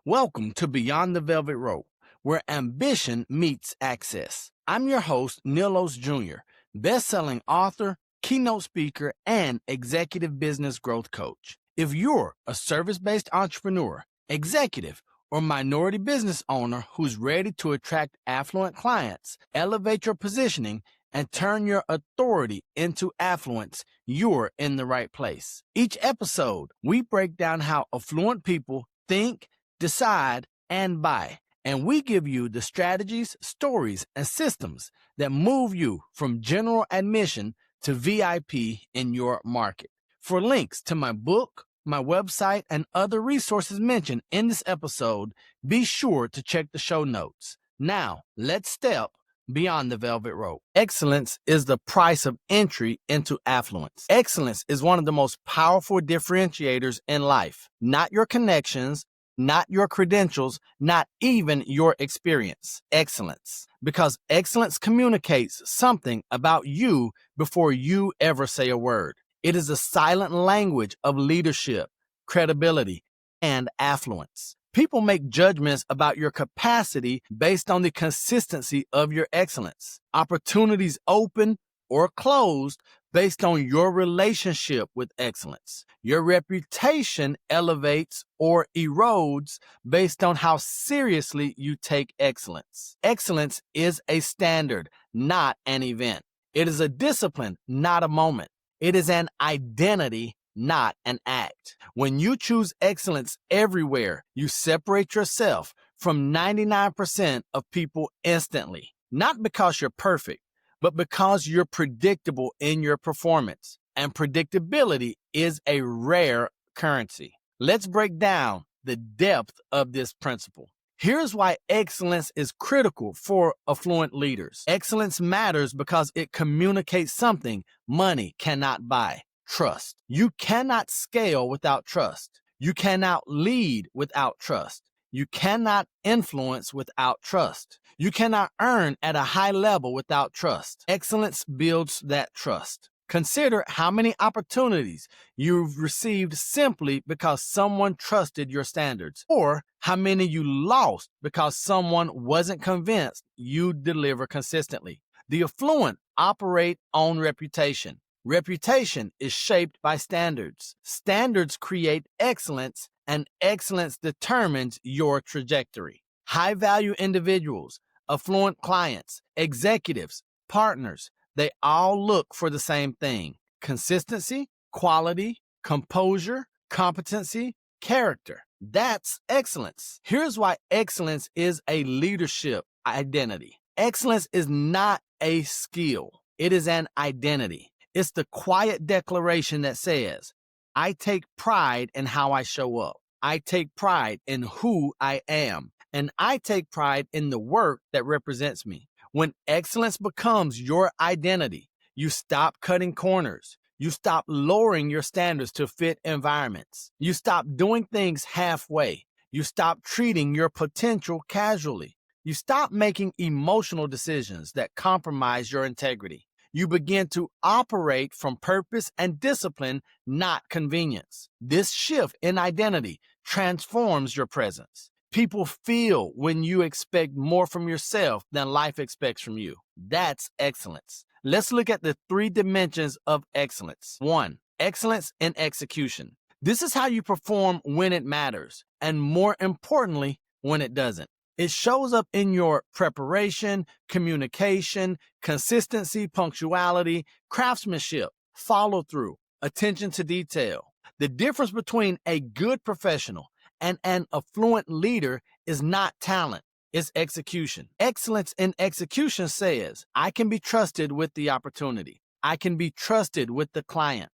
Welcome to Beyond the Velvet Rope, where ambition meets access. I'm your host, Neil Oates Jr., best-selling author, keynote speaker, and executive business growth coach. If you're a service-based entrepreneur, executive, or minority business owner who's ready to attract affluent clients, elevate your positioning, and turn your authority into affluence, you're in the right place. Each episode, we break down how affluent people think, decide, and buy. And we give you the strategies, stories, and systems that move you from general admission to VIP in your market. For links to my book, my website, and other resources mentioned in this episode, be sure to check the show notes. Now, let's step beyond the velvet rope. Excellence is the price of entry into affluence. Excellence is one of the most powerful differentiators in life. Not your connections, not your credentials, not even your experience. Excellence. Because excellence communicates something about you before you ever say a word. It is a silent language of leadership, credibility, and affluence. People make judgments about your capacity based on the consistency of your excellence. Opportunities open or closed based on your relationship with excellence. Your reputation elevates or erodes based on how seriously you take excellence. Excellence is a standard, not an event. It is a discipline, not a moment. It is an identity, not an act. When you choose excellence everywhere, you separate yourself from 99% of people instantly. Not because you're perfect, but because you're predictable in your performance. And predictability is a rare currency. Let's break down the depth of this principle. Here's why excellence is critical for affluent leaders. Excellence matters because it communicates something money cannot buy: trust. You cannot scale without trust. You cannot lead without trust. You cannot influence without trust. You cannot earn at a high level without trust. Excellence builds that trust. Consider how many opportunities you've received simply because someone trusted your standards, or how many you lost because someone wasn't convinced you deliver consistently. The affluent operate on reputation. Reputation is shaped by standards. Standards create excellence, and excellence determines your trajectory. High-value individuals, affluent clients, executives, partners, they all look for the same thing: consistency, quality, composure, competency, character. That's excellence. Here's why excellence is a leadership identity. Excellence is not a skill. It is an identity. It's the quiet declaration that says, I take pride in how I show up. I take pride in who I am. And I take pride in the work that represents me. When excellence becomes your identity, you stop cutting corners. You stop lowering your standards to fit environments. You stop doing things halfway. You stop treating your potential casually. You stop making emotional decisions that compromise your integrity. You begin to operate from purpose and discipline, not convenience. This shift in identity transforms your presence. People feel when you expect more from yourself than life expects from you. That's excellence. Let's look at the 3 dimensions of excellence. 1, excellence in execution. This is how you perform when it matters, and more importantly, when it doesn't. It shows up in your preparation, communication, consistency, punctuality, craftsmanship, follow-through, attention to detail. The difference between a good professional and an affluent leader is not talent, it's execution. Excellence in execution says, I can be trusted with the opportunity. I can be trusted with the client.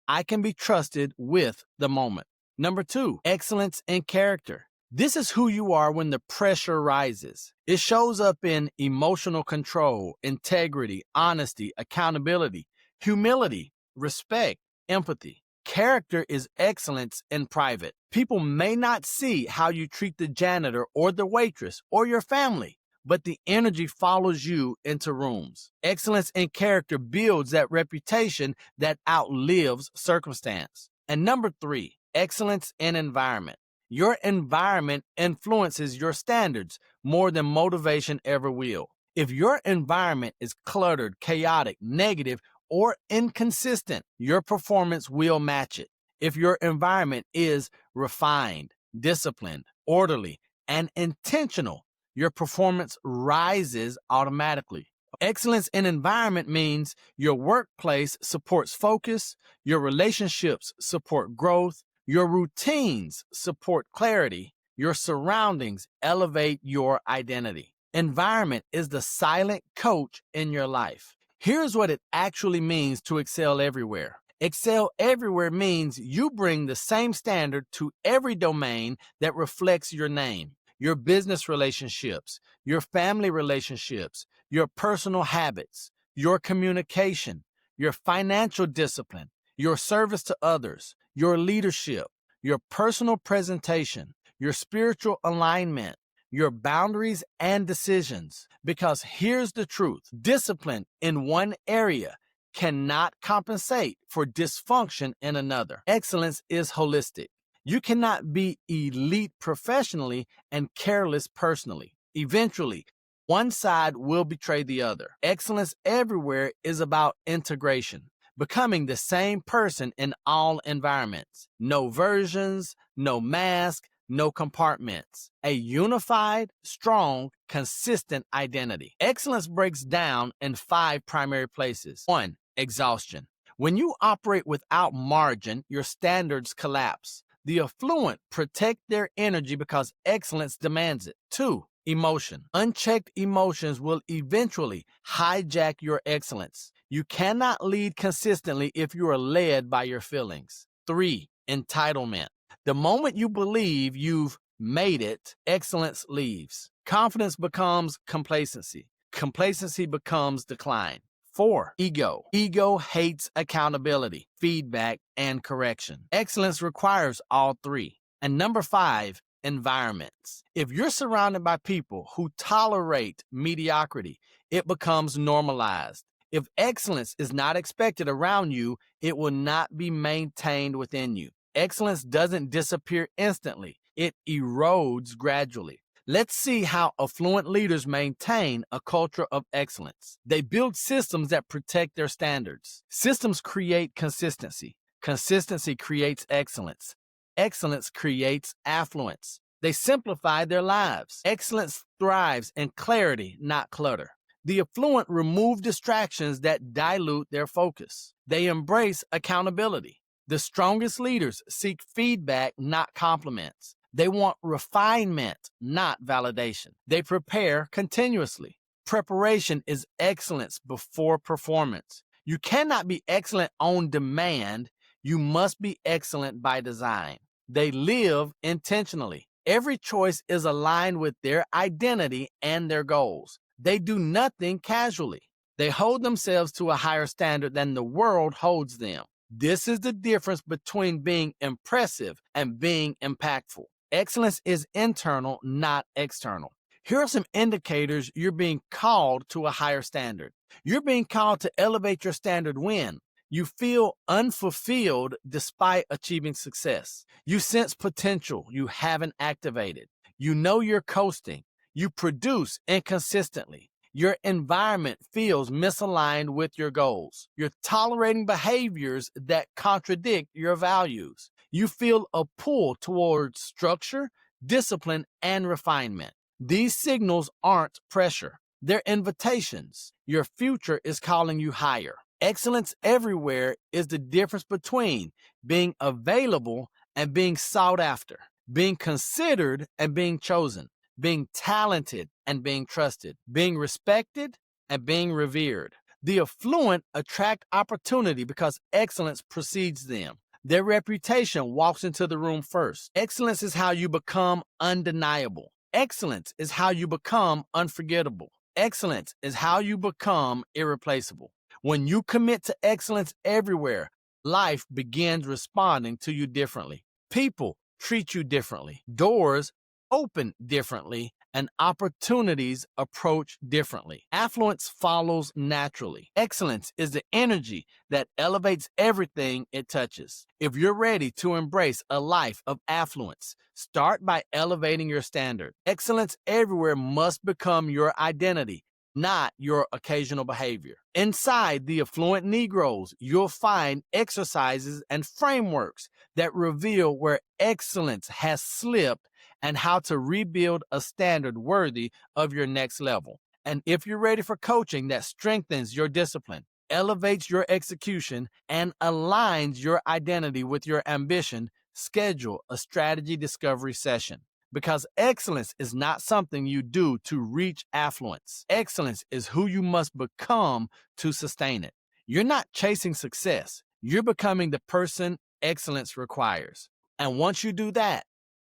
I can be trusted with the moment. Number 2, excellence in character. This is who you are when the pressure rises. It shows up in emotional control, integrity, honesty, accountability, humility, respect, empathy. Character is excellence in private. People may not see how you treat the janitor or the waitress or your family, but the energy follows you into rooms. Excellence in character builds that reputation that outlives circumstance. And number 3, excellence in environment. Your environment influences your standards more than motivation ever will. If your environment is cluttered, chaotic, negative, or inconsistent, your performance will match it. If your environment is refined, disciplined, orderly, and intentional, your performance rises automatically. Excellence in environment means your workplace supports focus, your relationships support growth, your routines support clarity, your surroundings elevate your identity. Environment is the silent coach in your life. Here's what it actually means to excel everywhere. Excel everywhere means you bring the same standard to every domain that reflects your name. Your business relationships, your family relationships, your personal habits, your communication, your financial discipline, your service to others, your leadership, your personal presentation, your spiritual alignment, your boundaries and decisions. Because here's the truth: discipline in one area cannot compensate for dysfunction in another. Excellence is holistic. You cannot be elite professionally and careless personally. Eventually, one side will betray the other. Excellence everywhere is about integration, becoming the same person in all environments. No versions, no mask, no compartments. A unified, strong, consistent identity. Excellence breaks down in 5 primary places. 1. Exhaustion. When you operate without margin, your standards collapse. The affluent protect their energy because excellence demands it. 2. Emotion. Unchecked emotions will eventually hijack your excellence. You cannot lead consistently if you are led by your feelings. 3. Entitlement. The moment you believe you've made it, excellence leaves. Confidence becomes complacency. Complacency becomes decline. 4. Ego. Ego hates accountability, feedback, and correction. Excellence requires all 3. And number 5, environments. If you're surrounded by people who tolerate mediocrity, it becomes normalized. If excellence is not expected around you, it will not be maintained within you. Excellence doesn't disappear instantly. It erodes gradually. Let's see how affluent leaders maintain a culture of excellence. They build systems that protect their standards. Systems create consistency. Consistency creates excellence. Excellence creates affluence. They simplify their lives. Excellence thrives in clarity, not clutter. The affluent remove distractions that dilute their focus. They embrace accountability. The strongest leaders seek feedback, not compliments. They want refinement, not validation. They prepare continuously. Preparation is excellence before performance. You cannot be excellent on demand. You must be excellent by design. They live intentionally. Every choice is aligned with their identity and their goals. They do nothing casually. They hold themselves to a higher standard than the world holds them. This is the difference between being impressive and being impactful. Excellence is internal, not external. Here are some indicators you're being called to a higher standard. You're being called to elevate your standard when you feel unfulfilled despite achieving success. You sense potential you haven't activated. You know you're coasting. You produce inconsistently. Your environment feels misaligned with your goals. You're tolerating behaviors that contradict your values. You feel a pull towards structure, discipline, and refinement. These signals aren't pressure. They're invitations. Your future is calling you higher. Excellence everywhere is the difference between being available and being sought after, being considered and being chosen, being talented and being trusted, being respected and being revered. The affluent attract opportunity because excellence precedes them. Their reputation walks into the room first. Excellence is how you become undeniable. Excellence is how you become unforgettable. Excellence is how you become irreplaceable. When you commit to excellence everywhere, life begins responding to you differently. People treat you differently. Doors open differently, and opportunities approach differently. Affluence follows naturally. Excellence is the energy that elevates everything it touches. If you're ready to embrace a life of affluence, start by elevating your standard. Excellence everywhere must become your identity, not your occasional behavior. Inside the Affluent Negroes, you'll find exercises and frameworks that reveal where excellence has slipped and how to rebuild a standard worthy of your next level. And if you're ready for coaching that strengthens your discipline, elevates your execution, and aligns your identity with your ambition, schedule a strategy discovery session. Because excellence is not something you do to reach affluence. Excellence is who you must become to sustain it. You're not chasing success. You're becoming the person excellence requires. And once you do that,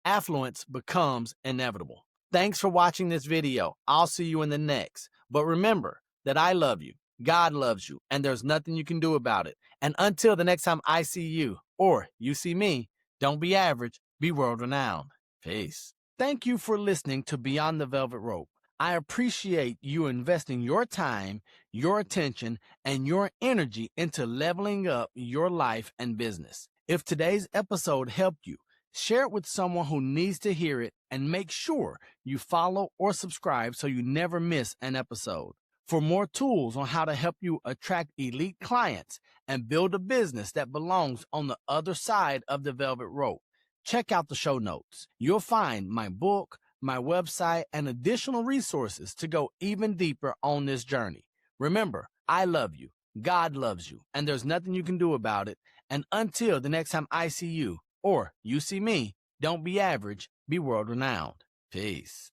affluence becomes inevitable. Thanks for watching this video. I'll see you in the next. But remember that I love you, God loves you, and there's nothing you can do about it. And until the next time I see you, or you see me, don't be average, be world-renowned. Peace. Thank you for listening to Beyond the Velvet Rope. I appreciate you investing your time, your attention, and your energy into leveling up your life and business. If today's episode helped you, share it with someone who needs to hear it, and make sure you follow or subscribe so you never miss an episode. For more tools on how to help you attract elite clients and build a business that belongs on the other side of the velvet rope, check out the show notes. You'll find my book, my website, and additional resources to go even deeper on this journey. Remember, I love you, God loves you, and there's nothing you can do about it. And until the next time I see you, or you see me, don't be average, be world-renowned. Peace.